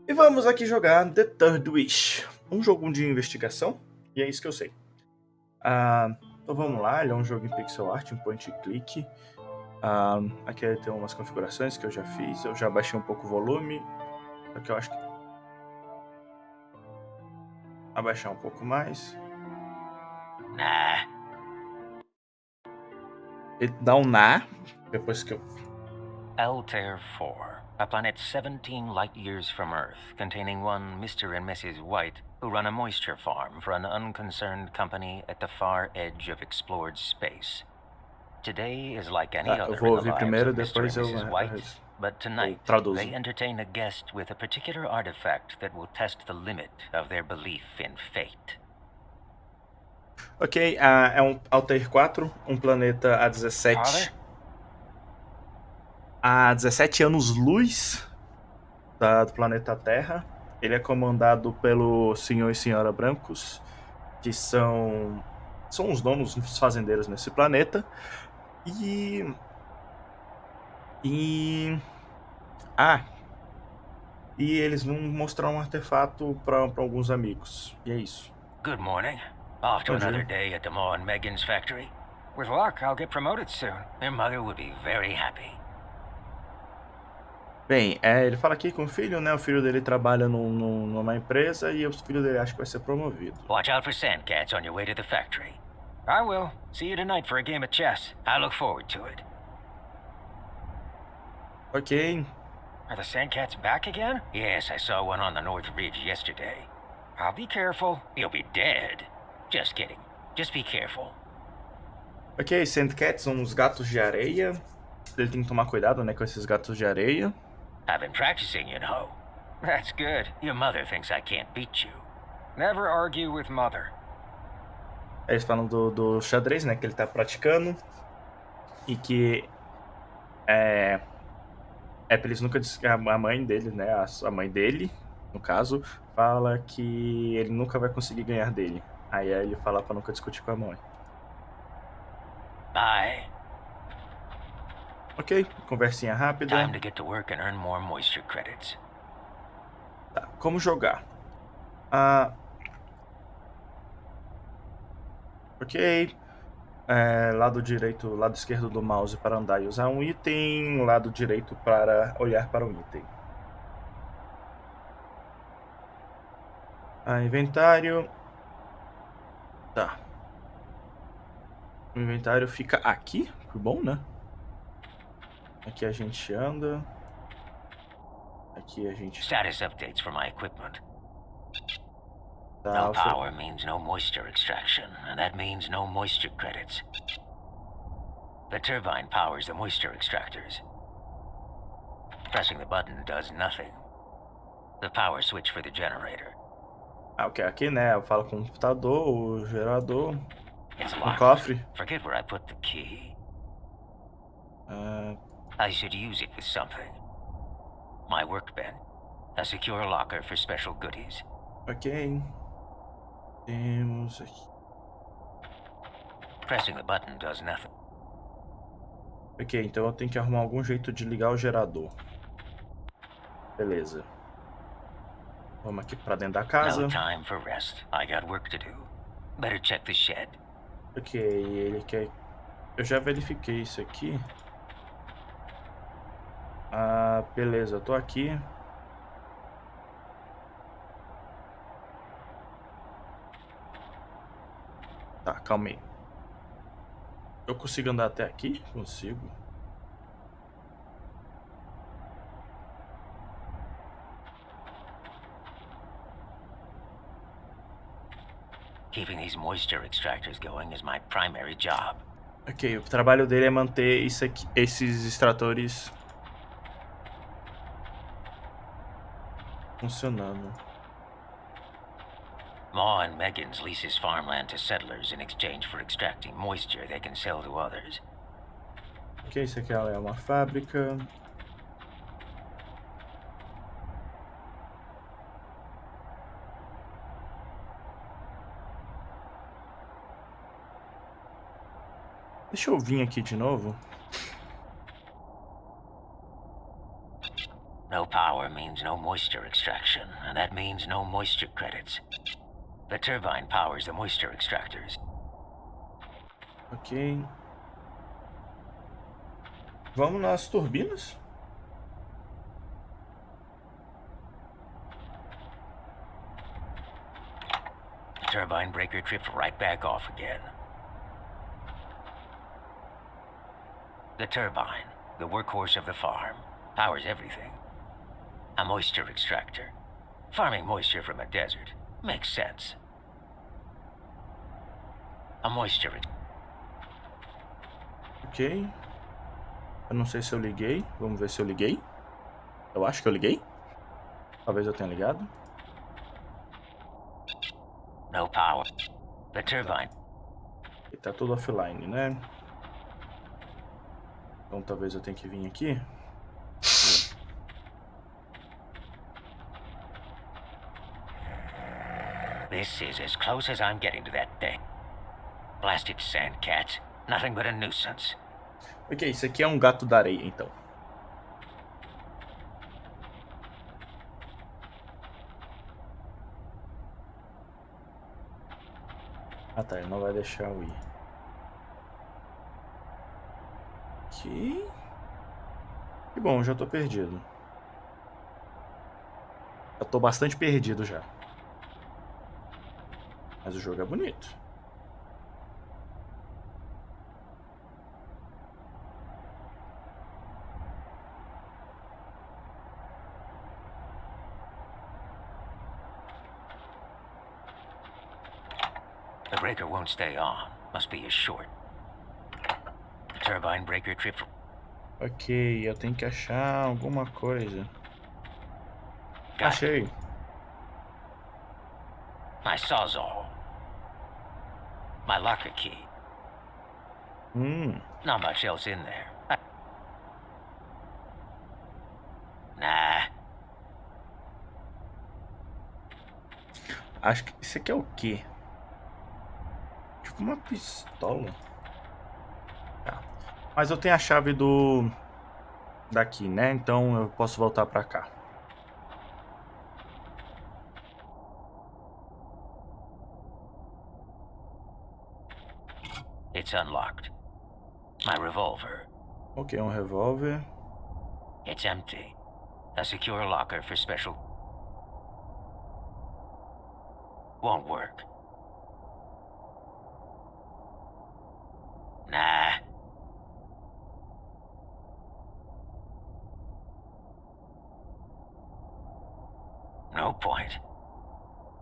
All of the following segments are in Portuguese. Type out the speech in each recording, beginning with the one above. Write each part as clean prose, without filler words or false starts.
E vamos aqui jogar The Third Wish, um jogo de investigação, e é isso que eu sei. Então vamos lá, ele é um jogo em pixel art, em point and click. Aqui ele tem umas configurações que eu já fiz, eu já baixei um pouco o volume, só que eu acho que abaixar um pouco mais. Ele dá um na, depois que eu... Altair 4, a planet 17 light years from Earth, containing one Mr. and Mrs. White, who run a moisture farm for an unconcerned company at the far edge of explored space. Today is like any eu other vou in the ouvir lives primeiro, of Mr. depois and eu Mrs. White, but tonight traduzo. they entertain a guest with a particular artifact that will test the limit of their belief in fate. Ok, é um Altair 4, um planeta a 17... a 17 anos-luz do planeta Terra. Ele é comandado pelo senhor e senhora brancos, que são os donos, os fazendeiros nesse planeta. E eles vão mostrar um artefato para alguns amigos. E é isso. Good morning. Off to Bom another dia. day at the Ma and Megan's factory. With luck, I'll get promoted soon. Their mother would be very happy. Bem, ele fala aqui com o filho, né? O filho dele trabalha numa empresa e o filho dele acha que vai ser promovido. Watch out for sandcats on your way to the factory. I will. See you tonight for a game of chess. I look forward to it. Ok. Are the sandcats back again? Yes, I saw one on the North Ridge yesterday. I'll be careful. You'll be dead. Just kidding. Just be careful. Ok, sandcats são os gatos de areia. Ele tem que tomar cuidado, né, com esses gatos de areia. I've been practicing, you know. That's good. Your mother thinks I can't beat you. Never argue with mother. Eles falam do xadrez, né, que ele tá praticando. E que pra eles nunca... A mãe dele, né, a mãe dele, no caso, fala que ele nunca vai conseguir ganhar dele. Aí ele fala pra nunca discutir com a mãe. Bye. Ok, conversinha rápida. Time to get to work and earn more moisture credits. Tá, como jogar? Ok. Lado direito, lado esquerdo do mouse para andar e usar um item, lado direito para olhar para um item. Inventário. Tá. O inventário fica aqui, que bom, né? Aqui a gente anda. Aqui a gente... Status updates for my equipment. Tá, No power means no moisture extraction, and that means no moisture credits. The turbine powers the moisture extractors. Pressing the button does nothing. The power switch for the generator. Ok, aqui, né, eu falo com o computador, o gerador, It's o locked. cofre. Forget where I put the key. I should use it with something. My workbench. A secure locker for special goodies. Ok. Temos aqui. Pressing the button does nothing. Ok, então eu tenho que arrumar algum jeito de ligar o gerador. Beleza. Vamos aqui pra dentro da casa. No time for rest. I got work to do. Better check the shed. Ok, ele quer... Eu já verifiquei isso aqui. Beleza, eu tô aqui. Tá, calma aí. Eu consigo andar até aqui? Consigo. Keeping these moisture extractors going is my primary job. Ok, o trabalho dele é manter isso aqui, esses extratores funcionando. Ma and Megan's leases farmland to settlers in exchange for extracting moisture they can sell to others. Ok, isso aqui é uma fábrica. Deixa eu vir aqui de novo. No power means no moisture extraction, and that means no moisture credits. The turbine powers the moisture extractors. Ok. Vamos nas turbinas? The turbine breaker tripped right back off again. The turbine, the workhorse of the farm, powers everything. A moisture extractor. Farming moisture from a desert. Makes sense. A moisture Ok. Eu não sei se eu liguei. Vamos ver se eu liguei. Eu acho que eu liguei. Talvez eu tenha ligado. No power. The turbine. E tá tudo offline, né? Então talvez eu tenha que vir aqui. This is as close as I'm getting to that thing. Blasted sand cats. Nothing but a nuisance. Ok, isso aqui é um gato da areia, então. Ah tá, ele não vai deixar eu ir. Ok. Que bom, já tô perdido. Eu tô bastante perdido já. Mas o jogo é bonito. The breaker won't stay on. Must be a short. The turbine breaker tripped. Ok, eu tenho que achar alguma coisa. Got it. Achei. My sawzall. My locker key. Not much else in there. Nah. Acho que isso aqui é o quê? Tipo uma pistola. Tá. Mas eu tenho a chave do... daqui, né? Então eu posso voltar pra cá. It's unlocked. My revolver. Ok, um revólver. It's empty. A secure locker for special... Won't work. Nah. No point.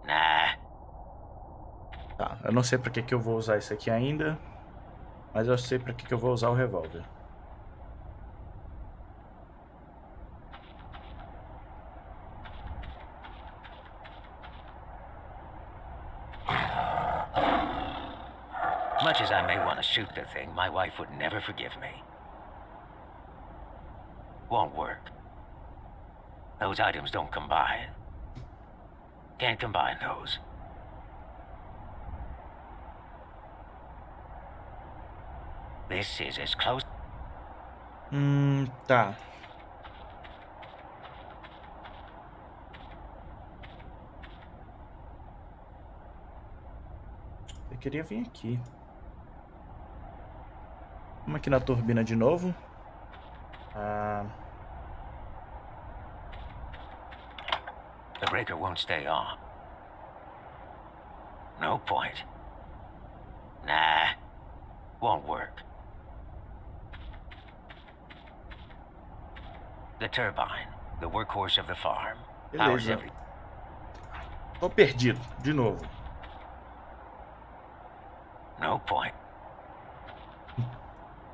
Nah. Tá, eu não sei pra que eu vou usar isso aqui ainda. Mas eu sei pra que eu vou usar o revólver. Much as I may want to shoot the thing, my wife would never forgive me. Won't work. Those items don't combine. Can't combine those. This is as close... Tá. Eu queria vir aqui. Vamos aqui na turbina de novo. The breaker won't stay on. No point. Nah. Won't work. The turbine, the workhorse of the farm, powers Beleza. every... Tô perdido, de novo. No point.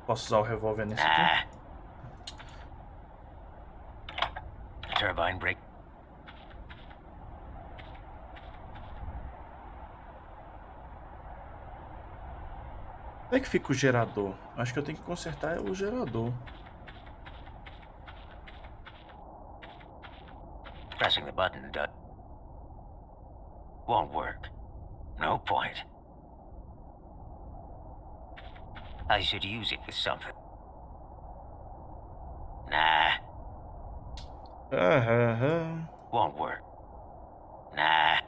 Posso usar o revólver nesse aqui? Nah. The turbine break... Como é que fica o gerador? Acho que eu tenho que consertar o gerador. Pressing the button does... Won't work. No point. I should use it with something. Nah. Aham. Won't work. Nah,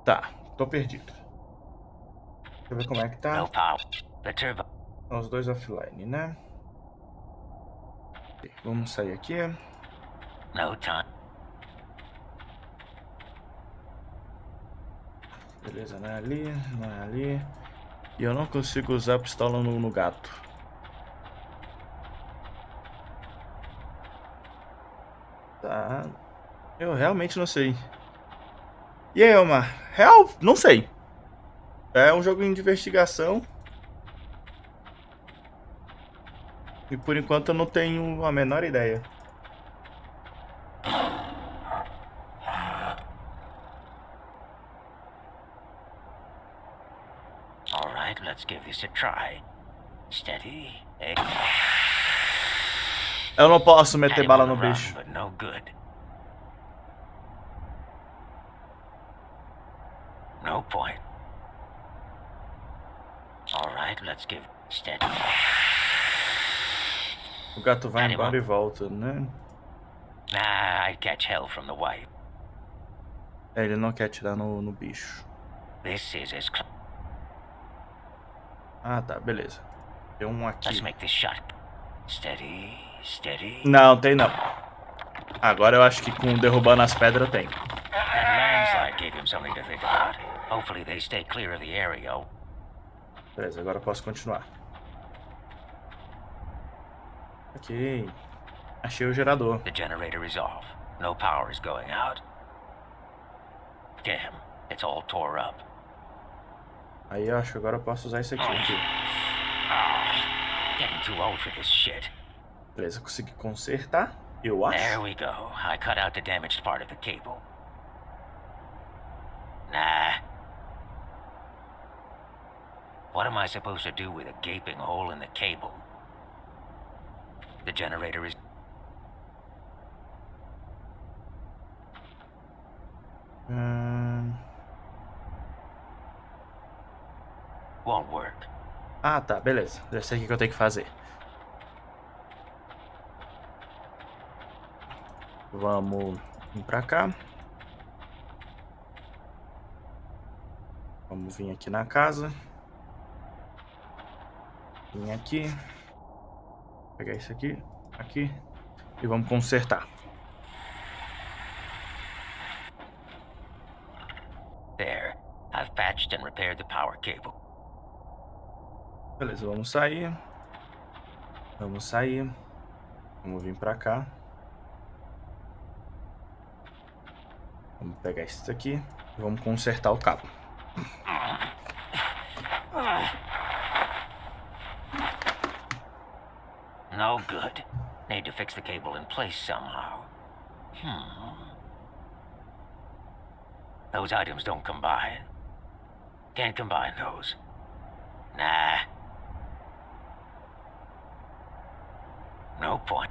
Tá, tô perdido. Deixa eu ver como é que tá. no power. The turbo. São os dois offline, né? Ok, vamos sair aqui. No time. Beleza, não é ali, não é ali. E eu não consigo usar a pistola no gato. Tá. Eu realmente não sei. E aí, Omar? Real? Não sei. É um jogo de investigação. E por enquanto eu não tenho a menor ideia. All right, let's give this a try. Steady. Eh? Eu não posso Had meter him bala on the no run, bicho. but no good. No point. All right, let's give steady. O gato vai embora e volta, né? Nah, I'd catch hell from the wife. É, ele não quer atirar no bicho. This is as close. Ah, tá, beleza. Tem um aqui. Let's make this shot. Steady, steady. Não, tem não. Agora eu acho que com derrubando as pedras tem. That landslide gave him something to think about. Hopefully they stay clear of the area. Beleza, agora eu posso continuar. Ok. Achei o gerador. The generator is off. No power is going out. Damn, it's all tore up. Aí eu acho que agora eu posso usar isso aqui. Getting too old for this shit. Beleza, consegui consertar. Eu There acho. we go. I cut out the damaged part of the cable. Nah. What am I supposed to do with a gaping hole in the cable? The generator is... Won't work. Ah, tá, beleza. Já sei o que eu tenho que fazer. Vamos vir pra cá. Vamos vir aqui na casa. Vir aqui. Pegar isso aqui. Aqui. E vamos consertar. There. I've patched and repaired the power cable. Beleza, vamos sair. Vamos sair. Vamos vir pra cá. Vamos pegar isso daqui. E vamos consertar o cabo. No good. Need to fix the cable in place somehow. Those items don't combine. Can't combine those. Nah. No point.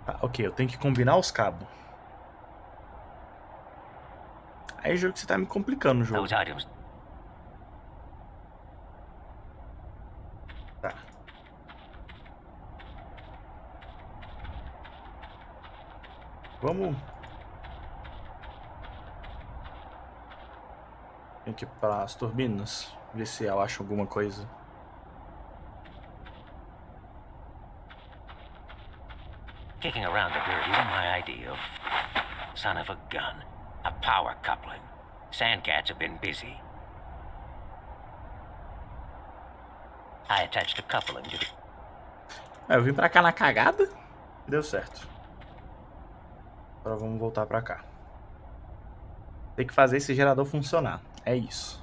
Tá, ok, eu tenho que combinar os cabos. Aí, jogo, que você tá me complicando o jogo. Those items... Tá. Vamos... Tem que ir para as turbinas. Ver se eu acho alguma coisa. Kicking around the dirt isn't my idea of... Son of a gun. A power coupling. Sandcats have been busy. I attached a coupling to the... Eu vim pra cá na cagada. Deu certo. Agora vamos voltar pra cá. Tem que fazer esse gerador funcionar. É isso.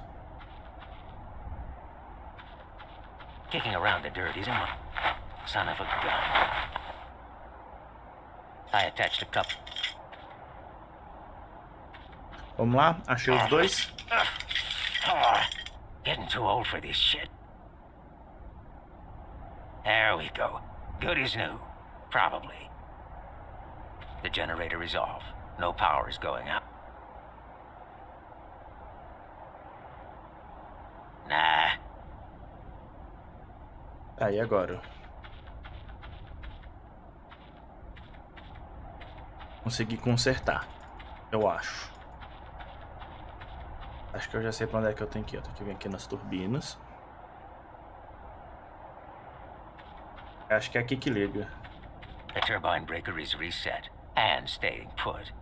Kicking around the dirt isn't my... Son of a gun. I attached a couple... Vamos lá. Achei os dois. Getting too old for this shit. There we go. Good as new. Probably. The generator is off. No power is going out. Nah. Aí agora. Consegui consertar. Eu acho. Acho que eu já sei pra onde é que eu tenho que ir. Eu tenho que vir aqui nas turbinas. Acho que é aqui que liga. The turbine breaker is reset and staying put.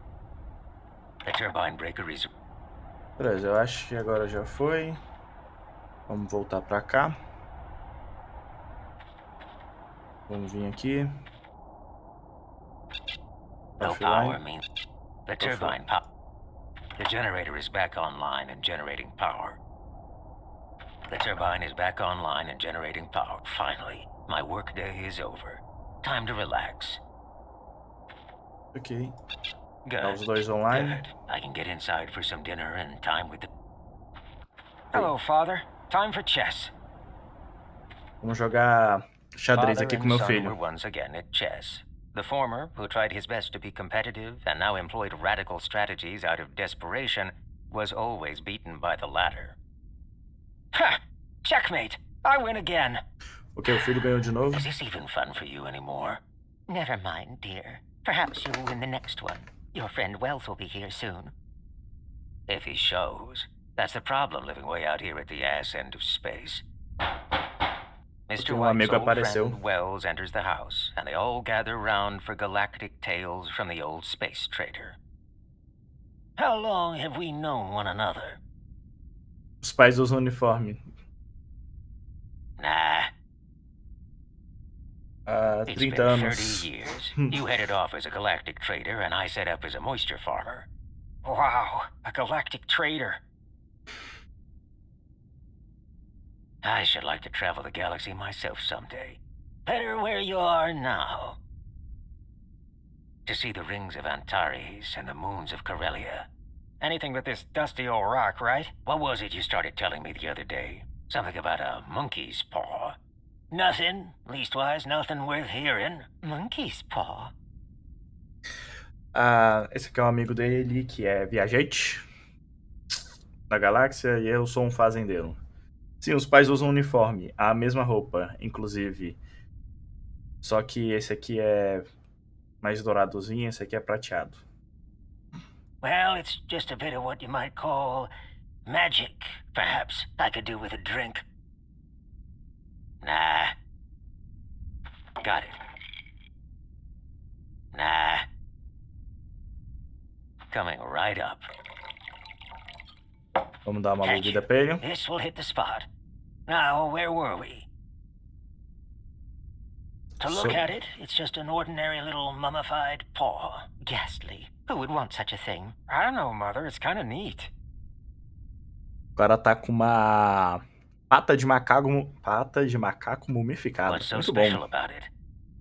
The turbine breaker is... Beleza, eu acho que agora já foi. Vamos voltar pra cá. Vamos vir aqui. No Offline. power means... The turbine pop... The generator is back online and generating power. The turbine is back online and generating power. Finally, my workday is over. Time to relax. Ok. Good. Tá os dois online. Good. I can get inside for some dinner and time with the... Hello, Father. Time for chess. Vamos jogar xadrez Father aqui com and meu son filho. were once again at chess. The former, who tried his best to be competitive and now employed radical strategies out of desperation, was always beaten by the latter. Ha! Checkmate! I win again! Ok, o filho ganhou de novo. Is this even fun for you anymore? Never mind, dear. Perhaps you'll win the next one. Your friend Wells will be here soon. If he shows. That's the problem living way out here at the ass end of space. Mr. White's amigo old apareceu. friend Wells enters the house, and they all gather round for galactic tales from the old space trader. How long have we known one another? Os pais usam uniforme. Nah, it's 30 been 30 anos. years. You headed off as a galactic trader, and I set up as a moisture farmer. Wow, a galactic trader. I should like to travel the galaxy myself someday. Better where you are now. To see the rings of Antares and the moons of Corellia. Anything but this dusty old rock, right? What was it you started telling me the other day? Something about a monkey's paw. Nothing. Leastwise, nothing worth hearing. Monkey's paw? Esse aqui é um amigo dele que é viajante da galáxia e eu sou um fazendeiro. Sim, os pais usam uniforme, a mesma roupa, inclusive. Só que esse aqui é mais douradozinho, esse aqui é prateado. Well, it's just a bit of what you might call magic, perhaps. I could do with a drink. Nah. Got it. Nah. Coming right up. Vamos dar uma Catch movida you. pra ele. This will hit the spot. Now, where were we? To look at it, it's just an ordinary little mummified paw. Ghastly. Who would want such a thing? I don't know, Mother. It's kind of neat. O cara tá com uma pata de macaco mumificada. What's so Muito special bom. about it?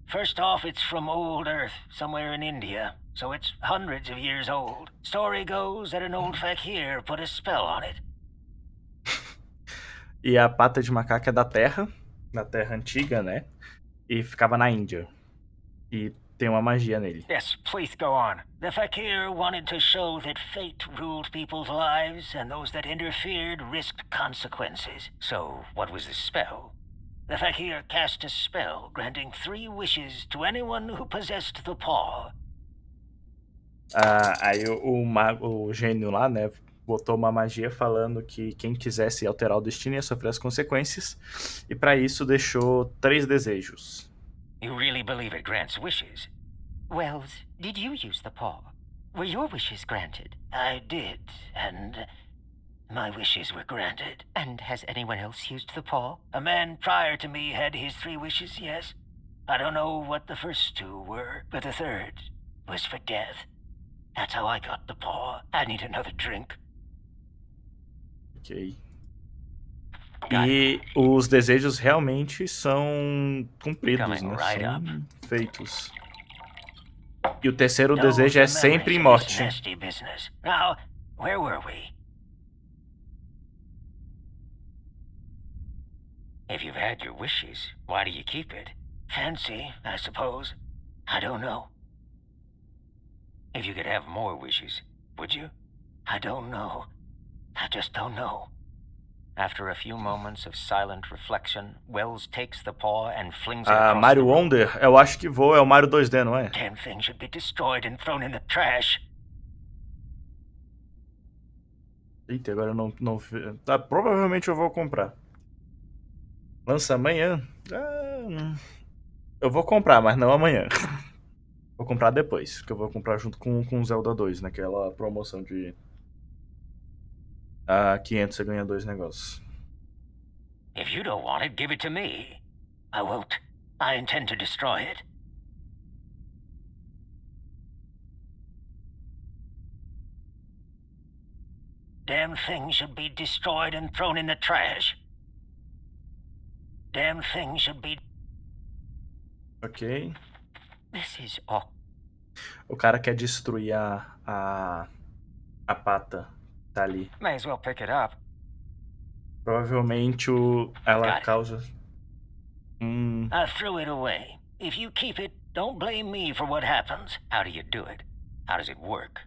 First off, it's from old Earth, somewhere in India, so it's hundreds of years old. Story goes that an old fakir put a spell on it. E a pata de macaco é da Terra antiga, né? E ficava na Índia. E tem uma magia nele. Yes, please go on. The fakir wanted to show that fate ruled people's lives, and those that interfered risked consequences. So, what was the spell? The fakir cast a spell, granting 3 wishes to anyone who possessed the paw. Aí o gênio lá, né, botou uma magia falando que quem quisesse alterar o destino ia sofrer as consequências. E pra isso deixou 3 desejos. You really believe it grants wishes? Wells, did you use the paw? Were your wishes granted? I did, and my wishes were granted. And has anyone else used the paw? A man prior to me had his 3 wishes, yes. I don't know what the first 2 were, but the third was for death. That's how I got the paw. I need another drink. Ok. E os desejos realmente são cumpridos, né? São feitos. E o terceiro desejo é sempre em morte. Now, where were we? If you've had your wishes, why do you keep it? Fancy, I suppose. I don't know. If you could have more wishes, would you? I don't know. I just don't know. After a few moments of silent reflection, Wells takes the paw and flings it across the Mario room. Wonder, eu acho que vou, é o Mario 2D, não é? Damn thing should be destroyed and thrown in the trash. Eita, agora eu não vi. Tá, provavelmente eu vou comprar. Lança amanhã? Eu vou comprar, mas não amanhã. Vou comprar depois, que eu vou comprar junto com Zelda 2, naquela promoção de 500 você ganha 2 negócios. If you don't want it, give it to me. I won't. I intend to destroy it. Damn thing should be destroyed and thrown in the trash. Damn thing should be... Ok. This is awkward. O cara quer destruir a pata. Tá ali. May as well pick it up. Provavelmente ela causa... I threw it away. If you keep it, don't blame me for what happens. How do you do it? How does it work?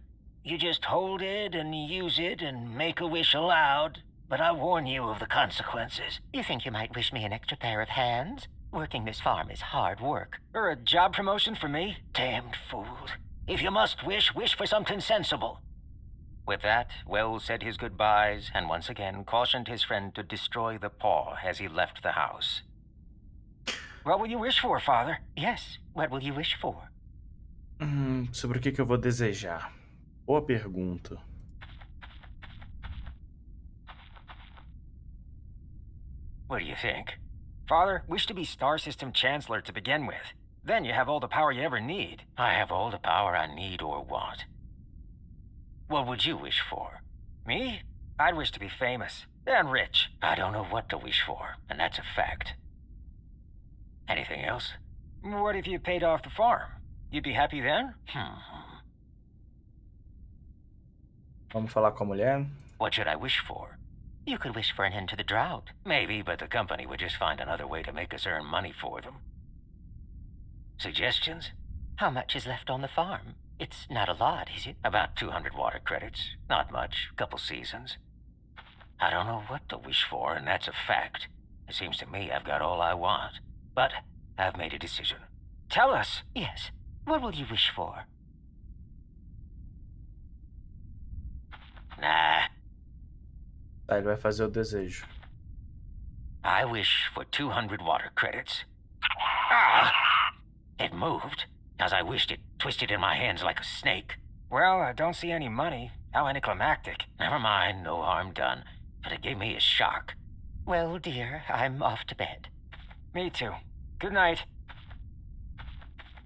You just hold it and use it and make a wish aloud, but I warn you of the consequences. You think you might wish me an extra pair of hands? Working this farm is hard work. Or a job promotion for me? Damned fools. If you must wish, wish for something sensible. With that, Wells said his goodbyes and once again cautioned his friend to destroy the paw as he left the house. What will you wish for, Father? Yes, what will you wish for? Sobre o que eu vou desejar? Boa pergunta. What do you think? Father, wish to be Star System Chancellor to begin with. Then you have all the power you ever need. I have all the power I need or want. What would you wish for? Me? I'd wish to be famous and rich. I don't know what to wish for, and that's a fact. Anything else? What if you paid off the farm? You'd be happy then? Vamos falar com a mulher? What should I wish for? You could wish for an end to the drought. Maybe, but the company would just find another way to make us earn money for them. Suggestions? How much is left on the farm? It's not a lot, is it? About 200 water credits. Not much. Couple seasons. I don't know what to wish for, and that's a fact. It seems to me I've got all I want. But I've made a decision. Tell us. Yes. What will you wish for? Nah. Tá, ele vai fazer o desejo. I wish for 200 water credits. It moved. As I wished, it twisted in my hands like a snake. Well, I don't see any money. How anticlimactic. Never mind, no harm done. But it gave me a shock. Well, dear, I'm off to bed. Me too. Good night.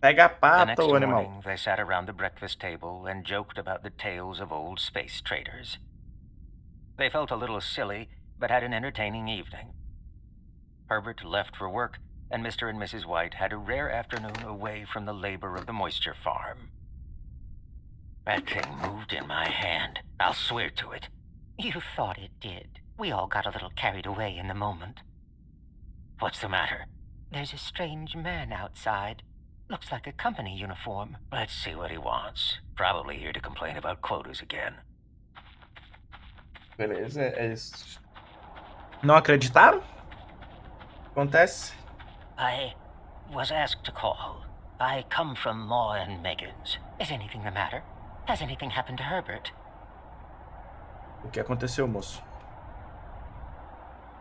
Pega a The pata, next ô animal. morning, they sat around the breakfast table and joked about the tales of old space traders. They felt a little silly, but had an entertaining evening. Herbert left for work, and Mr. and Mrs. White had a rare afternoon away from the labor of the moisture farm. That thing moved in my hand. I'll swear to it. You thought it did. We all got a little carried away in the moment. What's the matter? There's a strange man outside. Looks like a company uniform. Let's see what he wants. Probably here to complain about quotas again. Beleza, eles não acreditaram? Acontece? I was asked to call. I come from Maw and Megan's. Is anything the matter? Has anything happened to Herbert? O que aconteceu, moço?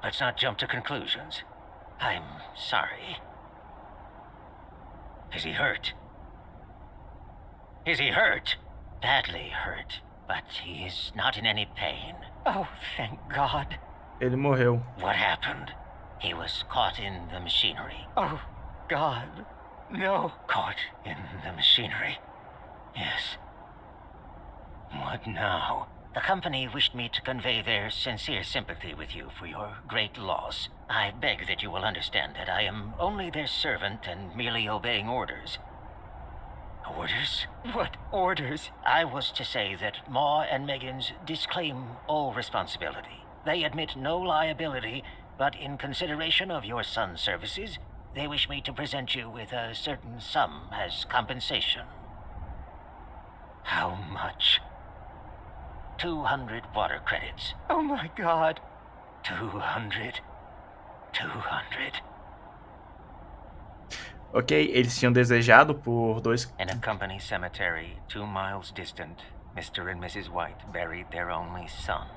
Let's not jump to conclusions. I'm sorry. Is he hurt? Is he hurt? Badly hurt, but he is not in any pain. Oh, thank God. Ele morreu. What happened? He was caught in the machinery. Oh, God. No. Caught in the machinery. Yes. What now? The company wished me to convey their sincere sympathy with you for your great loss. I beg that you will understand that I am only their servant and merely obeying orders. Orders? What orders? I was to say that Maw and Megan's disclaim all responsibility. They admit no liability, but in consideration of your son's services, they wish me to present you with a certain sum as compensation. How much? 200 water credits. Oh my God. 200. 200. Ok, eles tinham desejado por 2... In a company cemetery 2 miles distant, Mr. and Mrs. White buried their only son.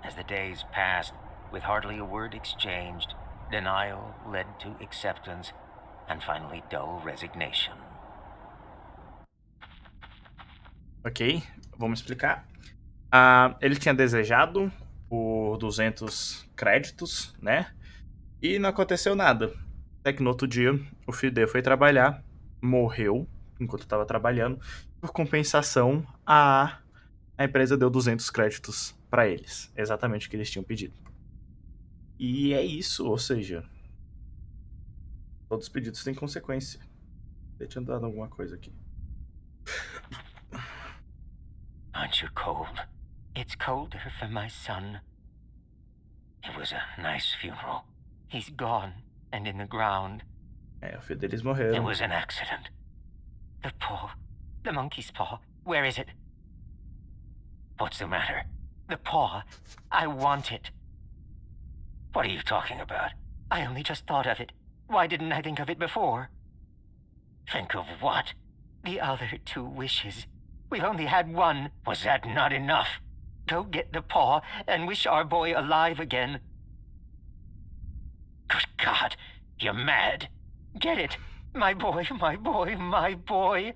As the days passed, with hardly a word exchanged, denial led to acceptance, and finally dull resignation. Ok, vamos explicar. Ele tinha desejado por 200 créditos, né? E não aconteceu nada. Até que no outro dia, o filho dele foi trabalhar, morreu enquanto estava trabalhando. Por compensação, a empresa deu 200 créditos para eles. Exatamente o que eles tinham pedido. E é isso, ou seja, todos os pedidos têm consequência. Deixa eu dar alguma coisa aqui. Aren't you cold? It's colder for my son. It was a nice funeral. He's gone and in the ground. O filho deles It morreram. was an accident. The paw. The monkey's paw. Where is it? What's the matter? The paw. I want it. What are you talking about? I only just thought of it. Why didn't I think of it before? Think of what? The other 2 wishes. We've only had one. Was that not enough? Go get the paw and wish our boy alive again. Good God, you're mad. Get it. My boy, my boy, my boy.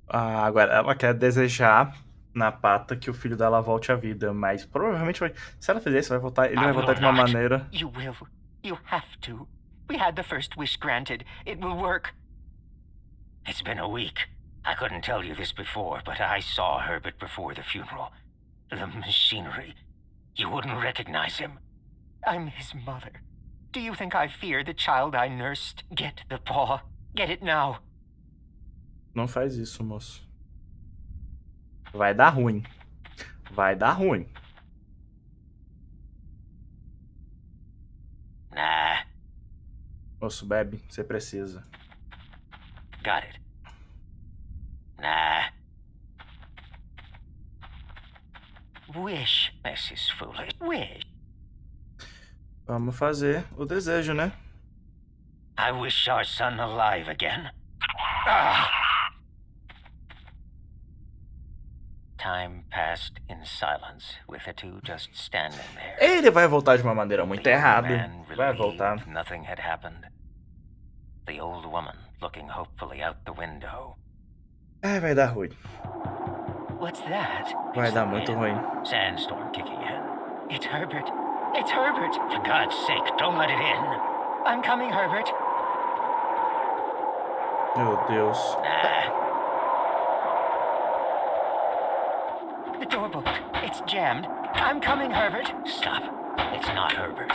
Agora, ela quer desejar na pata que o filho dela volte à vida, mas provavelmente vai... Se ela fizer isso, ele vai voltar de uma maneira... You will. You have to. We had the first wish granted. It will work. It's been a week. I couldn't tell you this before, but I saw Herbert before the funeral. The machinery. You wouldn't recognize him. I'm his mother. Do you think I fear the child I nursed? Get the paw. Get it now. Não faz isso, moço. Vai dar ruim. Vai dar ruim. Nah. Moço, bebe. Você precisa. Got it. Nah. Wish. This is foolish. Wish. Vamos fazer o desejo, né? I wish our son alive again. Ah! Time passed in silence, with the 2 just standing there. Ele vai voltar de uma maneira muito The old errada. man Vai relieved voltar. nothing had happened. The old woman looking hopefully out the window. Vai dar ruim. What's that? Vai It's dar the muito wind. ruim. Sandstorm kicking in. It's Herbert. It's Herbert. For God's sake, don't let it in. I'm coming, Herbert. Meu Deus. Nah. The door booked. It's jammed. I'm coming, Herbert. Stop. It's not Herbert.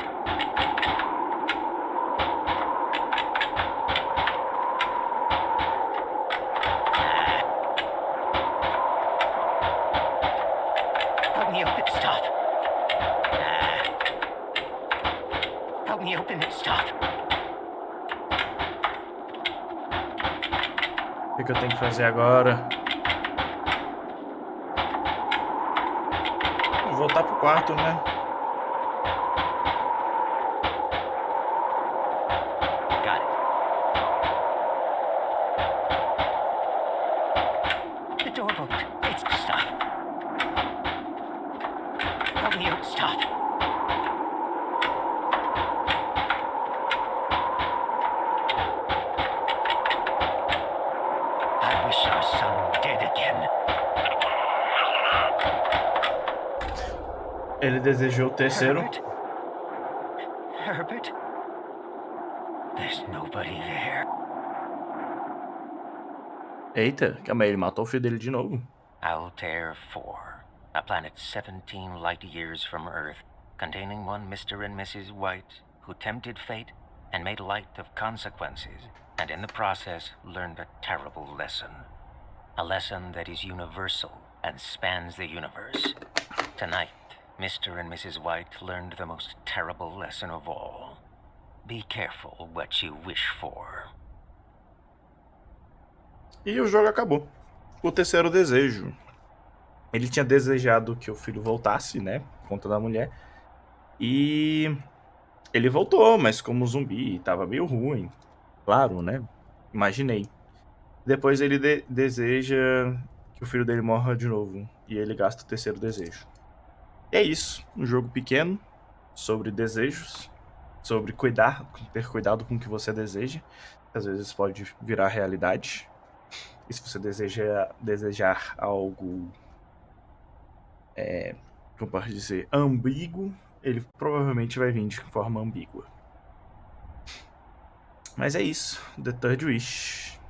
Help me open. Stop. Help me open it. Stop. O que eu tenho que fazer agora? Vou voltar pro quarto, né? Got it. The door booked. It's stop. Help me open. Stop. I wish our son dead again. Ele desejou o terceiro. Herbert? Herbert? There's nobody there. Eita, calma aí, ele matou o filho dele de novo. Altair 4, a planet 17 light years from Earth, containing one Mr. and Mrs. White, who tempted fate and made light of consequences, and in the process learned a terrible lesson. A lesson that is universal and spans the universe. Tonight, Mr. and Mrs. White learned the most terrible lesson of all. Be careful what you wish for. E o jogo acabou. O terceiro desejo. Ele tinha desejado que o filho voltasse, né? Por conta da mulher. E ele voltou, mas como zumbi, tava meio ruim. Claro, né? Imaginei. Depois ele deseja que o filho dele morra de novo. E ele gasta o terceiro desejo. E é isso. Um jogo pequeno sobre desejos. Sobre ter cuidado com o que você deseja. Às vezes pode virar realidade. E se você desejar algo, como posso dizer, ambíguo, ele provavelmente vai vir de forma ambígua. Mas é isso. The Third Wish.